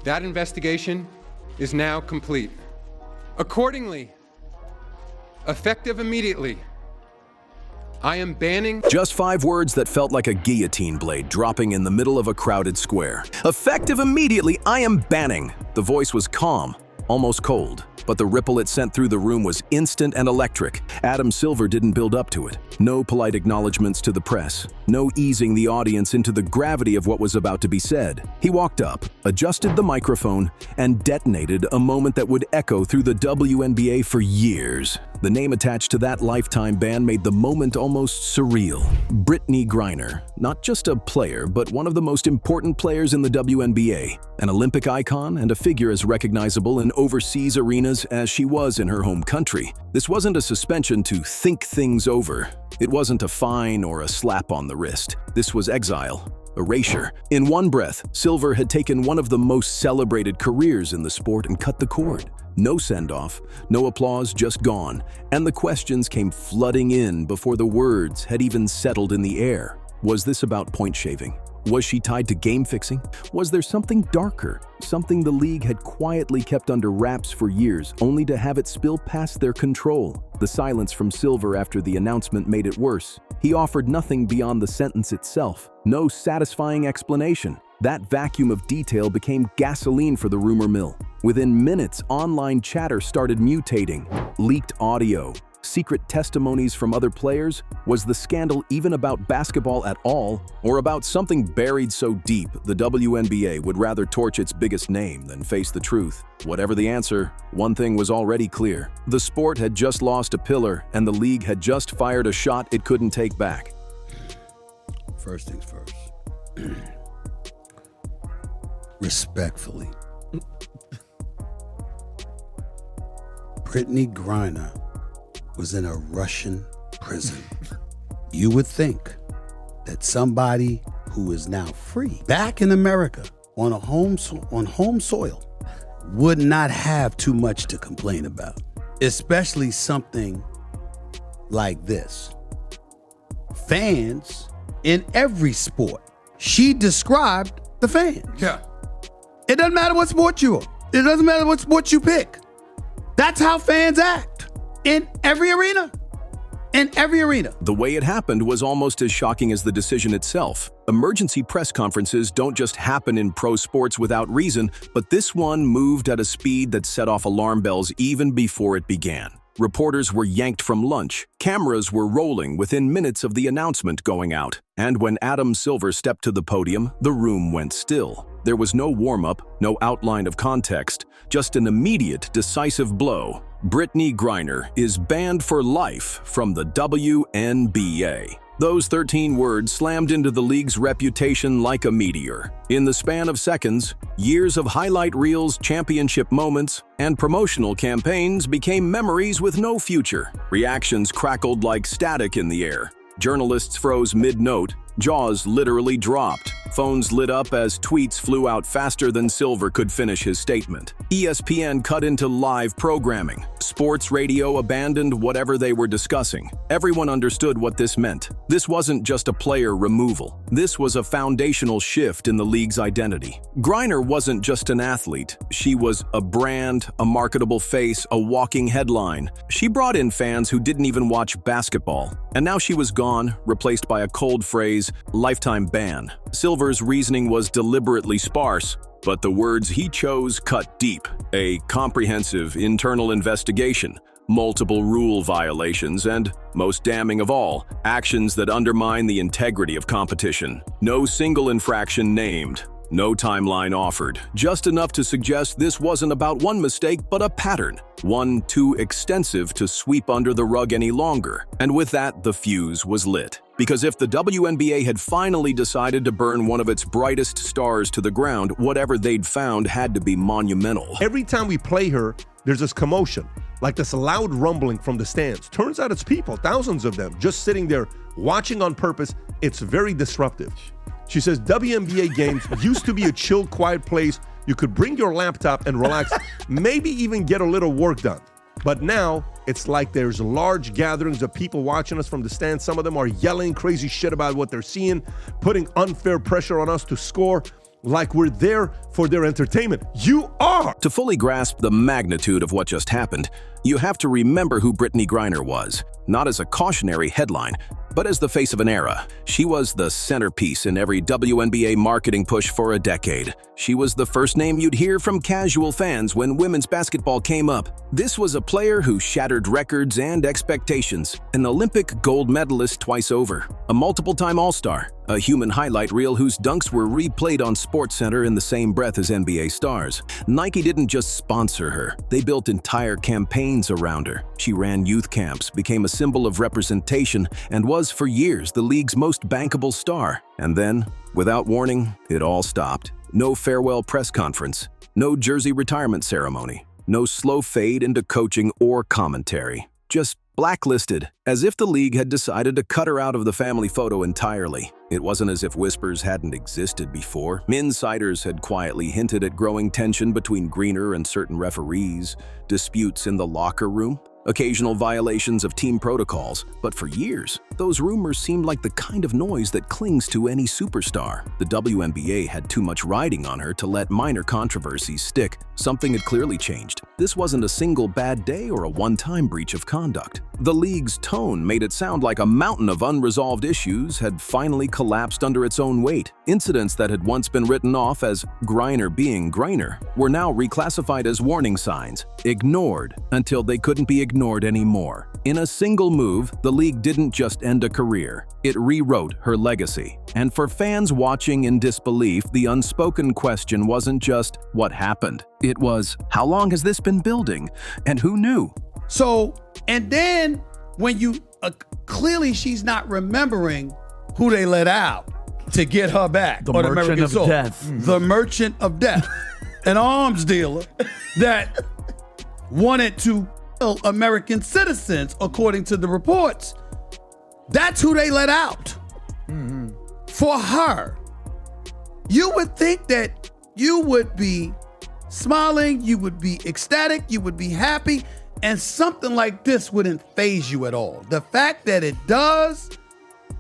That investigation is now complete. Accordingly, effective immediately, I am banning— Just 5 words that felt like a guillotine blade dropping in the middle of a crowded square. Effective immediately, I am banning. The voice was calm, almost cold, but the ripple it sent through the room was instant and electric. Adam Silver didn't build up to it. No polite acknowledgments to the press. No easing the audience into the gravity of what was about to be said. He walked up, adjusted the microphone, and detonated a moment that would echo through the WNBA for years. The name attached to that lifetime ban made the moment almost surreal. Brittney Griner, not just a player, but one of the most important players in the WNBA. An Olympic icon and a figure as recognizable in overseas arenas as she was in her home country. This wasn't a suspension to think things over. It wasn't a fine or a slap on the wrist. This was exile. Erasure. In one breath, Silver had taken one of the most celebrated careers in the sport and cut the cord. No send-off, no applause, just gone. And the questions came flooding in before the words had even settled in the air. Was this about point shaving? Was she tied to game fixing? Was there something darker? Something the league had quietly kept under wraps for years, only to have it spill past their control? The silence from Silver after the announcement made it worse. He offered nothing beyond the sentence itself. No satisfying explanation. That vacuum of detail became gasoline for the rumor mill. Within minutes, online chatter started mutating. Leaked audio, secret testimonies from other players. Was the scandal even about basketball at all, or about something buried so deep the WNBA would rather torch its biggest name than face the truth? Whatever the answer, one thing was already clear. The sport had just lost a pillar, and the league had just fired a shot it couldn't take back. First things first. Respectfully, Brittney Griner was in a Russian prison. You would think that somebody who is now free, back in America, on home soil, would not have too much to complain about, especially something like this. Fans in every sport. She described the fans. Yeah. It doesn't matter what sport you are. It doesn't matter what sport you pick. That's how fans act in every arena. In every arena. The way it happened was almost as shocking as the decision itself. Emergency press conferences don't just happen in pro sports without reason, but this one moved at a speed that set off alarm bells even before it began. Reporters were yanked from lunch. Cameras were rolling within minutes of the announcement going out. And when Adam Silver stepped to the podium, the room went still. There was no warm-up, no outline of context, just an immediate, decisive blow. Brittney Griner is banned for life from the WNBA. Those 13 words slammed into the league's reputation like a meteor. In the span of seconds, years of highlight reels, championship moments, and promotional campaigns became memories with no future. Reactions crackled like static in the air. Journalists froze mid-note. Jaws literally dropped. Phones lit up as tweets flew out faster than Silver could finish his statement. ESPN cut into live programming. Sports radio abandoned whatever they were discussing. Everyone understood what this meant. This wasn't just a player removal. This was a foundational shift in the league's identity. Griner wasn't just an athlete. She was a brand, a marketable face, a walking headline. She brought in fans who didn't even watch basketball. And now she was gone, replaced by a cold phrase, lifetime ban. Silver's reasoning was deliberately sparse, but the words he chose cut deep. A comprehensive internal investigation, multiple rule violations, and, most damning of all, actions that undermine the integrity of competition. No single infraction named. No timeline offered, just enough to suggest this wasn't about one mistake, but a pattern. One too extensive to sweep under the rug any longer. And with that, the fuse was lit. Because if the WNBA had finally decided to burn one of its brightest stars to the ground, whatever they'd found had to be monumental. Every time we play her, there's this commotion, like this loud rumbling from the stands. Turns out it's people, thousands of them, just sitting there watching on purpose. It's very disruptive. She says WNBA games used to be a chill, quiet place. You could bring your laptop and relax, maybe even get a little work done. But now, it's like there's large gatherings of people watching us from the stands. Some of them are yelling crazy shit about what they're seeing, putting unfair pressure on us to score. like we're there for their entertainment. You are. To fully grasp the magnitude of what just happened, you have to remember who Brittney Griner was, not as a cautionary headline, but as the face of an era. She was the centerpiece in every WNBA marketing push for a decade. She was the first name you'd hear from casual fans when women's basketball came up. This was a player who shattered records and expectations, an Olympic gold medalist twice over, a multiple-time All-Star, a human highlight reel whose dunks were replayed on SportsCenter in the same breath as NBA stars. Nike didn't just sponsor her, they built entire campaigns around her. She ran youth camps, became a symbol of representation, and was for years the league's most bankable star. And then, without warning, it all stopped. No farewell press conference, no jersey retirement ceremony, no slow fade into coaching or commentary. Just blacklisted, as if the league had decided to cut her out of the family photo entirely. It wasn't as if whispers hadn't existed before. Insiders had quietly hinted at growing tension between Griner and certain referees, disputes in the locker room, occasional violations of team protocols, but for years, those rumors seemed like the kind of noise that clings to any superstar. The WNBA had too much riding on her to let minor controversies stick. Something had clearly changed. This wasn't a single bad day or a one-time breach of conduct. The league's tone made it sound like a mountain of unresolved issues had finally collapsed under its own weight. Incidents that had once been written off as Griner being Griner were now reclassified as warning signs, ignored until they couldn't be ignored anymore. In a single move, the league didn't just end a career, it rewrote her legacy. And for fans watching in disbelief, the unspoken question wasn't just what happened. It was, how long has this been building? And who knew? So, and then when you, clearly she's not remembering who they let out to get her back. The or merchant of soul. death. The merchant of death. An arms dealer that wanted to kill American citizens, according to the reports. That's who they let out. For her. You would think that you would be smiling, you would be ecstatic, you would be happy, and something like this wouldn't faze you at all. The fact that it does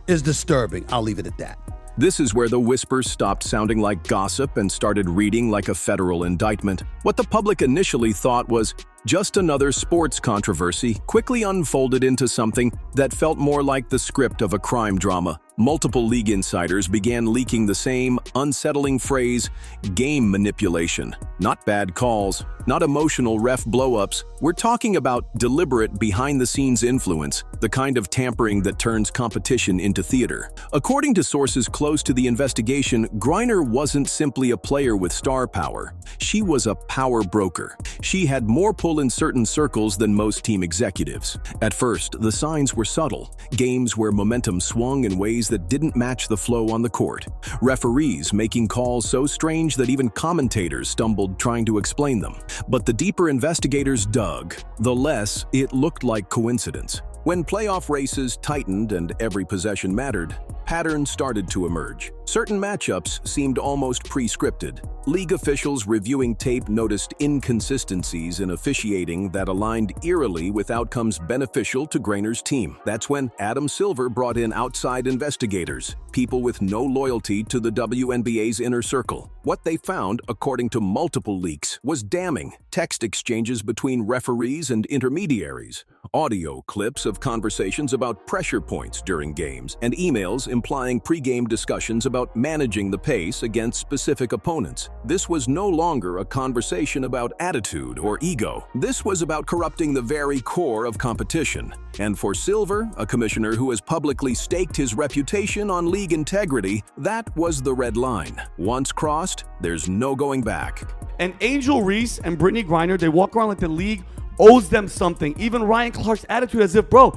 is disturbing. I'll leave it at that. This is where the whispers stopped sounding like gossip and started reading like a federal indictment. What the public initially thought was just another sports controversy quickly unfolded into something that felt more like the script of a crime drama. Multiple league insiders began leaking the same unsettling phrase, game manipulation. Not bad calls, not emotional ref blow-ups. We're talking about deliberate behind-the-scenes influence, the kind of tampering that turns competition into theater. According to sources close to the investigation, Griner wasn't simply a player with star power. She was a power broker. She had more pull in certain circles than most team executives. At first, the signs were subtle. Games where momentum swung in ways that didn't match the flow on the court. Referees making calls so strange that even commentators stumbled trying to explain them. But the deeper investigators dug, the less it looked like coincidence. When playoff races tightened and every possession mattered, patterns started to emerge. Certain matchups seemed almost pre-scripted. League officials reviewing tape noticed inconsistencies in officiating that aligned eerily with outcomes beneficial to Griner's team. That's when Adam Silver brought in outside investigators, people with no loyalty to the WNBA's inner circle. What they found, according to multiple leaks, was damning. Text exchanges between referees and intermediaries, audio clips of conversations about pressure points during games, and emails implying pre-game discussions about managing the pace against specific opponents. This was no longer a conversation about attitude or ego. This was about corrupting the very core of competition. And for Silver, a commissioner who has publicly staked his reputation on league integrity, that was the red line. Once crossed, there's no going back. And Angel Reese and Brittney Griner, they walk around like the league owes them something. Even Ryan Clark's attitude as if, bro,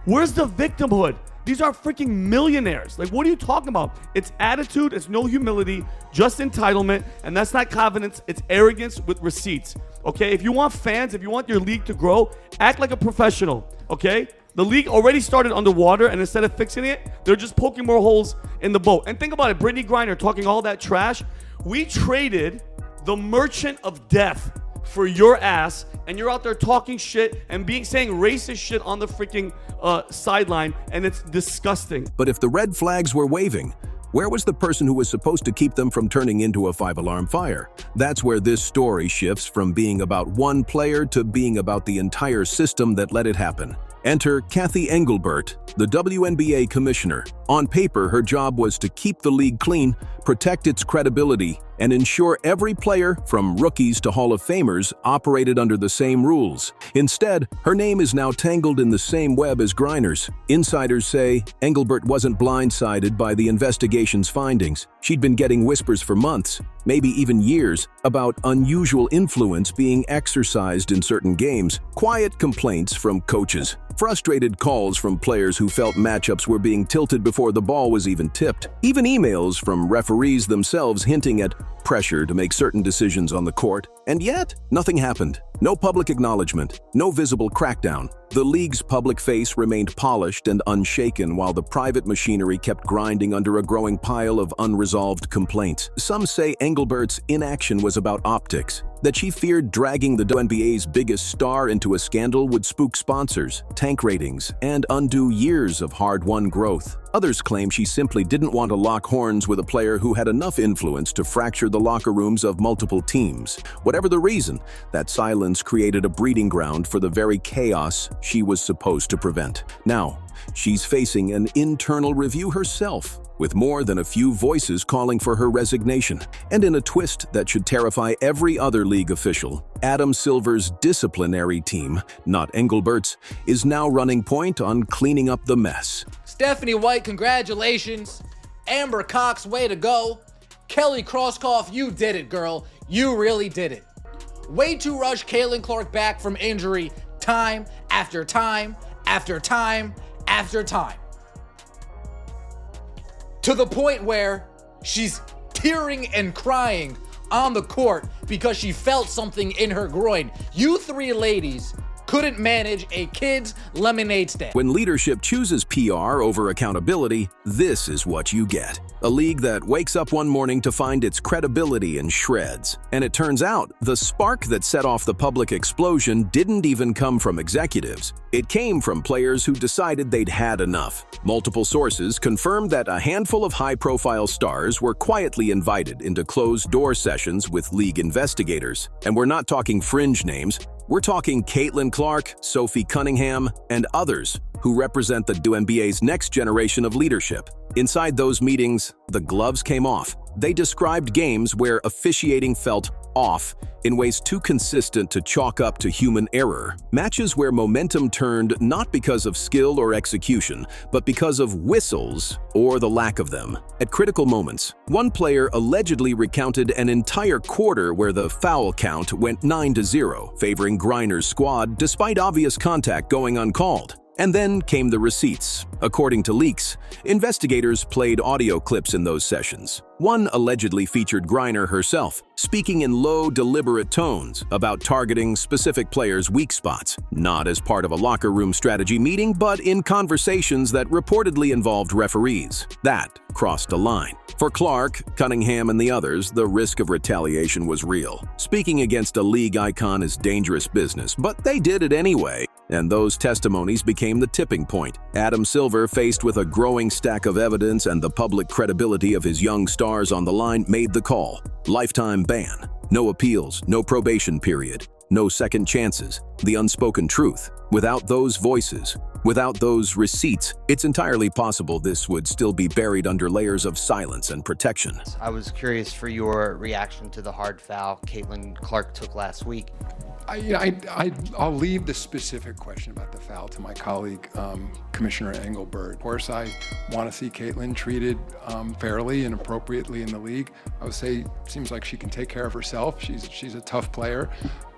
where's the victimhood? These are freaking millionaires. Like, what are you talking about? It's attitude, it's no humility, just entitlement, and that's not confidence, it's arrogance with receipts, okay? If you want fans, if you want your league to grow, act like a professional, okay? The league already started underwater, and instead of fixing it, they're just poking more holes in the boat. And think about it, Brittney Griner talking all that trash. We traded the merchant of death for your ass, and you're out there talking shit and saying racist shit on the freaking sideline, and it's disgusting. But if the red flags were waving, Where was the person who was supposed to keep them from turning into a 5-alarm fire? That's where this story shifts from being about one player to being about the entire system that let it happen. Enter Kathy Engelbert, the WNBA commissioner. On paper, her job was to keep the league clean, protect its credibility, and ensure every player, from rookies to Hall of Famers, operated under the same rules. Instead, her name is now tangled in the same web as Griner's. Insiders say Engelbert wasn't blindsided by the investigation's findings. She'd been getting whispers for months, maybe even years, about unusual influence being exercised in certain games, quiet complaints from coaches, frustrated calls from players who felt matchups were being tilted before the ball was even tipped, even emails from referees themselves hinting at pressure to make certain decisions on the court. And yet, nothing happened. No public acknowledgement, no visible crackdown. The league's public face remained polished and unshaken while the private machinery kept grinding under a growing pile of unresolved complaints. Some say Engelbert's inaction was about optics, that she feared dragging the WNBA's biggest star into a scandal would spook sponsors, tank ratings, and undo years of hard-won growth. Others claim she simply didn't want to lock horns with a player who had enough influence to fracture the locker rooms of multiple teams. Whatever the reason, that silence created a breeding ground for the very chaos she was supposed to prevent. Now, she's facing an internal review herself, with more than a few voices calling for her resignation. And in a twist that should terrify every other league official, Adam Silver's disciplinary team, not Engelbert's, is now running point on cleaning up the mess. Stephanie White, congratulations. Amber Cox, way to go. Kelly Krauskopf, you did it, girl. You really did it. Way to rush Caitlin Clark back from injury time after time after time after time. To the point where she's tearing and crying on the court because she felt something in her groin. You three ladies couldn't manage a kid's lemonade stand. When leadership chooses PR over accountability, this is what you get. A league that wakes up one morning to find its credibility in shreds. And it turns out, the spark that set off the public explosion didn't even come from executives. It came from players who decided they'd had enough. Multiple sources confirmed that a handful of high-profile stars were quietly invited into closed-door sessions with league investigators. And we're not talking fringe names. We're talking Caitlin Clark, Sophie Cunningham, and others who represent the WNBA's next generation of leadership. Inside those meetings, the gloves came off. They described games where officiating felt off in ways too consistent to chalk up to human error. Matches where momentum turned not because of skill or execution, but because of whistles or the lack of them. At critical moments, one player allegedly recounted an entire quarter where the foul count went 9-0, favoring Griner's squad despite obvious contact going uncalled. And then came the receipts. According to leaks, investigators played audio clips in those sessions. One allegedly featured Griner herself, speaking in low, deliberate tones about targeting specific players' weak spots, not as part of a locker room strategy meeting, but in conversations that reportedly involved referees. That crossed a line. For Clark, Cunningham, and the others, the risk of retaliation was real. Speaking against a league icon is dangerous business, but they did it anyway. And those testimonies became the tipping point. Adam Silver, faced with a growing stack of evidence and the public credibility of his young stars on the line, made the call. Lifetime ban. No appeals, no probation period, no second chances. The unspoken truth. Without those voices, without those receipts, it's entirely possible this would still be buried under layers of silence and protection. I was curious for your reaction to the hard foul Caitlin Clark took last week. I'll leave the specific question about the foul to my colleague, Commissioner Engelbert. Of course, I want to see Caitlin treated fairly and appropriately in the league. I would say, seems like she can take care of herself. She's a tough player.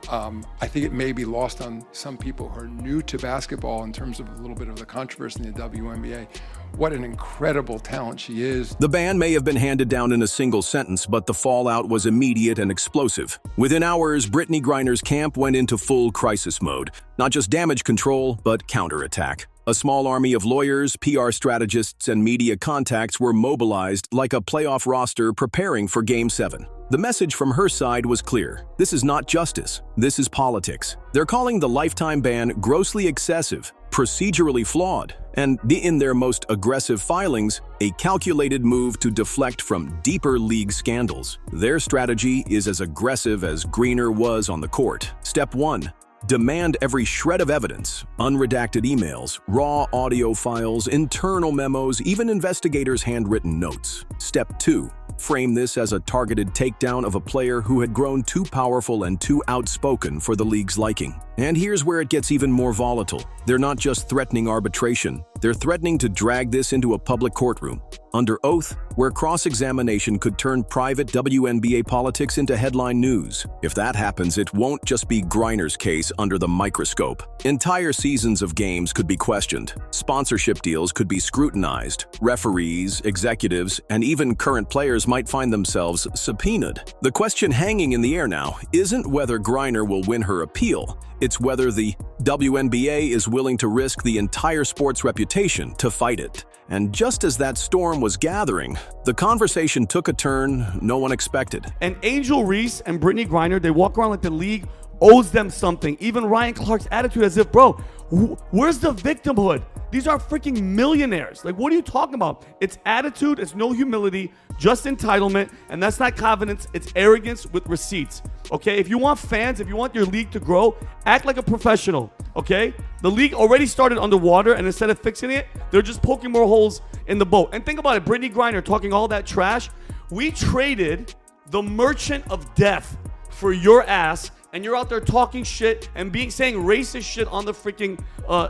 I think it may be lost on some people who are new to basketball in terms of a little bit of the controversy in the WNBA. What an incredible talent she is. The ban may have been handed down in a single sentence, but the fallout was immediate and explosive. Within hours, Brittney Griner's camp went into full crisis mode. Not just damage control, but counterattack. A small army of lawyers, PR strategists, and media contacts were mobilized like a playoff roster preparing for Game 7. The message from her side was clear. This is not justice. This is politics. They're calling the lifetime ban grossly excessive, procedurally flawed, and in their most aggressive filings, a calculated move to deflect from deeper league scandals. Their strategy is as aggressive as Griner was on the court. Step 1. Demand every shred of evidence, unredacted emails, raw audio files, internal memos, even investigators' handwritten notes. Step 2. Frame this as a targeted takedown of a player who had grown too powerful and too outspoken for the league's liking. And here's where it gets even more volatile. They're not just threatening arbitration, they're threatening to drag this into a public courtroom, under oath, where cross-examination could turn private WNBA politics into headline news. If that happens, it won't just be Griner's case under the microscope. Entire seasons of games could be questioned. Sponsorship deals could be scrutinized. Referees, executives, and even current players might find themselves subpoenaed. The question hanging in the air now isn't whether Griner will win her appeal. It's whether the WNBA is willing to risk the entire sport's reputation to fight it. And just as that storm was gathering, the conversation took a turn no one expected. And Angel Reese and Brittney Griner, they walk around like the league owes them something. Even Ryan Clark's attitude as if, bro, where's the victimhood? These are freaking millionaires. Like, what are you talking about? It's attitude, it's no humility, just entitlement, and that's not confidence, it's arrogance with receipts. Okay, if you want fans, if you want your league to grow, act like a professional, okay? The league already started underwater, and instead of fixing it, they're just poking more holes in the boat. And think about it, Brittney Griner talking all that trash. We traded the merchant of death for your ass, and you're out there talking shit and saying racist shit on the freaking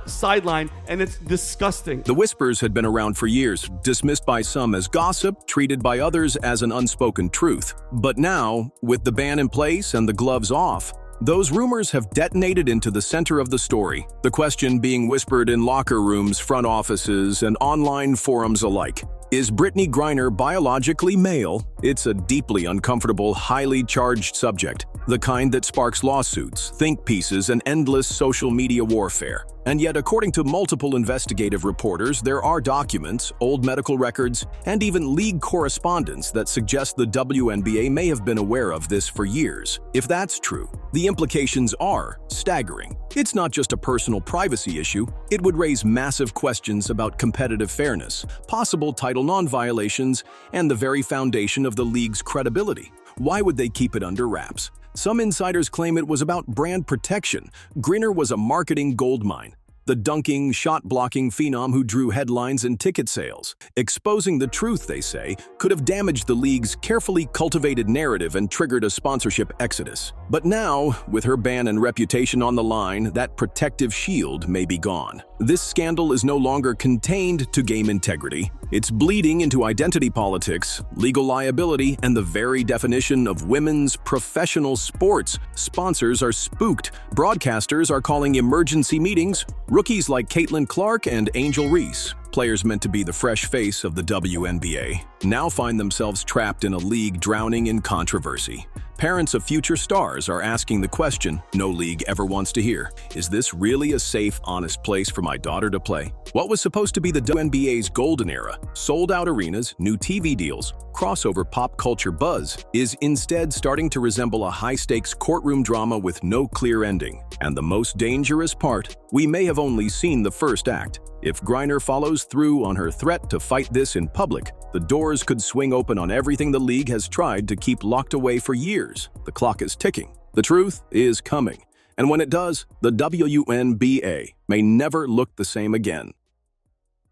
sideline, and it's disgusting. The whispers had been around for years, dismissed by some as gossip, treated by others as an unspoken truth. But now, with the ban in place and the gloves off, those rumors have detonated into the center of the story, the question being whispered in locker rooms, front offices, and online forums alike. Is Brittney Griner biologically male? It's a deeply uncomfortable, highly charged subject, the kind that sparks lawsuits, think pieces, and endless social media warfare. And yet, according to multiple investigative reporters, there are documents, old medical records, and even league correspondence that suggest the WNBA may have been aware of this for years. If that's true, the implications are staggering. It's not just a personal privacy issue, it would raise massive questions about competitive fairness, possible Title IX violations, and the very foundation of the league's credibility. Why would they keep it under wraps? Some insiders claim it was about brand protection. Griner was a marketing goldmine, the dunking, shot-blocking phenom who drew headlines and ticket sales. Exposing the truth, they say, could have damaged the league's carefully cultivated narrative and triggered a sponsorship exodus. But now, with her ban and reputation on the line, that protective shield may be gone. This scandal is no longer contained to game integrity. It's bleeding into identity politics, legal liability, and the very definition of women's professional sports. Sponsors are spooked. Broadcasters are calling emergency meetings. Rookies like Caitlin Clark and Angel Reese, players meant to be the fresh face of the WNBA, now find themselves trapped in a league drowning in controversy. Parents of future stars are asking the question no league ever wants to hear. Is this really a safe, honest place for my daughter to play? What was supposed to be the WNBA's golden era, sold-out arenas, new TV deals, crossover pop culture buzz, is instead starting to resemble a high-stakes courtroom drama with no clear ending. And the most dangerous part, we may have only seen the first act. If Griner follows through on her threat to fight this in public, the doors could swing open on everything the league has tried to keep locked away for years. The clock is ticking. The truth is coming. And when it does, the WNBA may never look the same again.